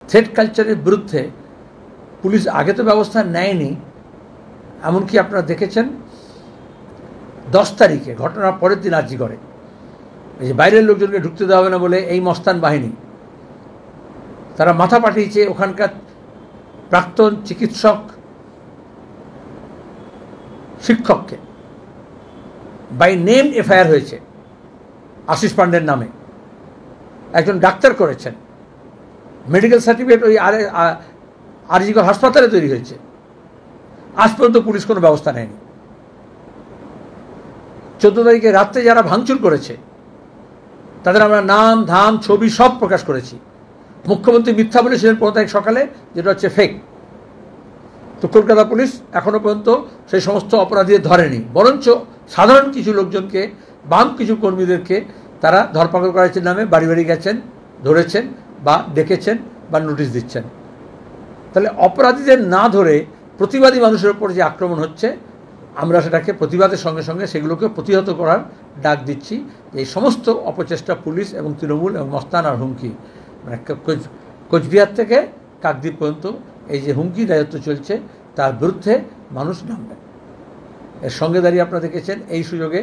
Threat কালচারের বিরুদ্ধে police আগে তো ব্যবস্থা নেয়নি, এমনকি আপনারা দেখেছেন 10 তারিখে ঘটনার পরের দিন আর্জি করে এই যে বাইরের লোকজনকে ঢুকতে দেওয়া হবে না বলে এই মস্তান বাহিনী তারা মাথা পাঠিয়েছে ওখানকার প্রাক্তন চিকিৎসক শিক্ষককে। বাই নেম এফআইআর হয়েছে আশিস পান্ডের নামে, একজন ডাক্তার করেছেন, মেডিকেল সার্টিফিকেট ওই আরজিকর হাসপাতালে তৈরি হয়েছে। আজ পর্যন্ত পুলিশ কোনো ব্যবস্থা নেয়নি। 14 তারিখে রাত্রে যারা ভাঙচুর করেছে তাদের আমরা নাম ধাম ছবি সব প্রকাশ করেছি। মুখ্যমন্ত্রী মিথ্যা বলেছিলেন 15 তারিখ সকালে, যেটা হচ্ছে ফেক। তো কলকাতা পুলিশ এখনো পর্যন্ত সেই সমস্ত অপরাধীদের ধরেনি, বরঞ্চ সাধারণ কিছু লোকজনকে, বাম কিছু কর্মীদেরকে তারা ধরপাকড় করার নামে বাড়ি বাড়ি গেছেন, ধরেছেন বা ডেকেছেন বা নোটিশ দিচ্ছেন। তাহলে অপরাধীদের না ধরে প্রতিবাদী মানুষের উপর যে আক্রমণ হচ্ছে, আমরা সেটাকে প্রতিবাদের সঙ্গে সঙ্গে সেগুলোকে প্রতিহত করার ডাক দিচ্ছি। এই সমস্ত অপচেষ্টা পুলিশ এবং তৃণমূল এবং মস্তান আর হুমকি, মানে কোচবিহার থেকে কাকদ্বীপ পর্যন্ত এই যে হুমকি দায়িত্ব চলছে, তার বিরুদ্ধে মানুষ নামবেন। এর সঙ্গে দাঁড়িয়ে আপনারা দেখেছেন এই সুযোগে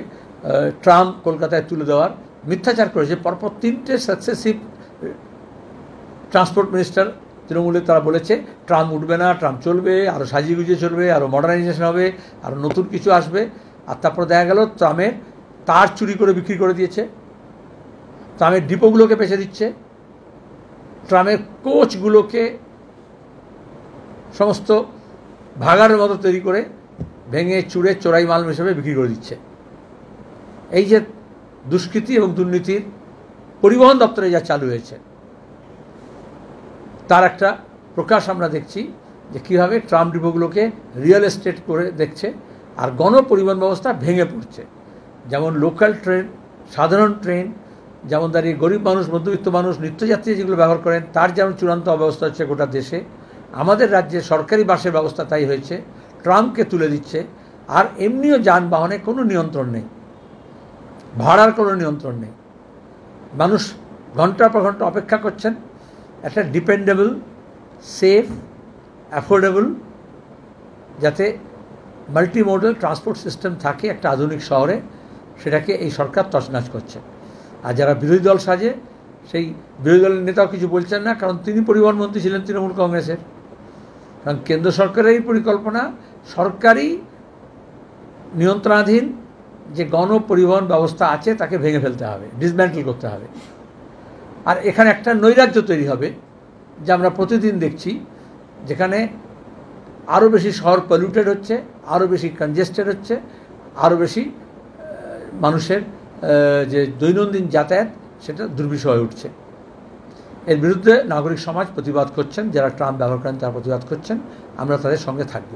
ট্রাম কলকাতায় তুলে দেওয়ার মিথ্যাচার করেছে। পরপর 3টে সাকসেসিভ ট্রান্সপোর্ট মিনিস্টার তৃণমূলে তারা বলেছে ট্রাম উঠবে না, ট্রাম চলবে, আরও সাজিয়ে গুজিয়ে চলবে, আরও মডার্নাইজেশন হবে, আরও নতুন কিছু আসবে। আর তারপর দেখা গেল ট্রামের তার চুরি করে বিক্রি করে দিয়েছে, ট্রামের ডিপোগুলোকে বেচে দিচ্ছে, ট্রামের কোচগুলোকে সমস্ত ভাগাড়ের মতো তৈরি করে ভেঙে চুরে চোরাই মাল হিসেবে বিক্রি করে দিচ্ছে। এই যে দুষ্কৃতি এবং দুর্নীতির পরিবহন দপ্তরে যা চালু হয়েছে, তার একটা প্রকাশ আমরা দেখছি যে কীভাবে ট্রাম ডিপোগুলোকে রিয়েল এস্টেট করে দেখছে আর গণপরিবহন ব্যবস্থা ভেঙে পড়ছে। যেমন লোকাল ট্রেন, সাধারণ ট্রেন, যেমন দাঁড়িয়ে গরিব মানুষ, মধ্যবিত্ত মানুষ, নিত্যযাত্রী যেগুলো ব্যবহার করেন, তার যেমন চূড়ান্ত অব্যবস্থা হচ্ছে গোটা দেশে, আমাদের রাজ্যে সরকারি বাসের ব্যবস্থা তাই হয়েছে। ট্রামকে তুলে দিচ্ছে। আর এমনিও যানবাহনে কোনো নিয়ন্ত্রণ নেই, ভাড়ার কোনো নিয়ন্ত্রণ নেই। মানুষ ঘন্টার পর ঘন্টা অপেক্ষা করছেন একটা ডিপেন্ডেবল, সেফ, অ্যাফোর্ডেবল, যাতে মাল্টিমোডাল ট্রান্সপোর্ট সিস্টেম থাকে একটা আধুনিক শহরে, সেটাকে এই সরকার তছনছ করছে। আর যারা বিরোধী দল সাজে, সেই বিরোধী দলের নেতাও কিছু বলছেন না, কারণ তিনি পরিবহন মন্ত্রী ছিলেন তৃণমূল কংগ্রেসের। কারণ কেন্দ্র সরকারের এই পরিকল্পনা সরকারি নিয়ন্ত্রণাধীন যে গণপরিবহন ব্যবস্থা আছে তাকে ভেঙে ফেলতে হবে, ডিসম্যান্টেল করতে হবে। আর এখানে একটা নৈরাজ্য তৈরি হবে যা আমরা প্রতিদিন দেখছি, যেখানে আরও বেশি শহর পলিউটেড হচ্ছে, আরও বেশি কনজেস্টেড হচ্ছে, আরও বেশি মানুষের যে দৈনন্দিন যাতায়াত সেটা দুর্বিষহ হয়ে উঠছে। এর বিরুদ্ধে নাগরিক সমাজ প্রতিবাদ করছেন, যারা ট্রাম ব্যবহার করেন তারা প্রতিবাদ করছেন। আমরা তাদের সঙ্গে থাকব।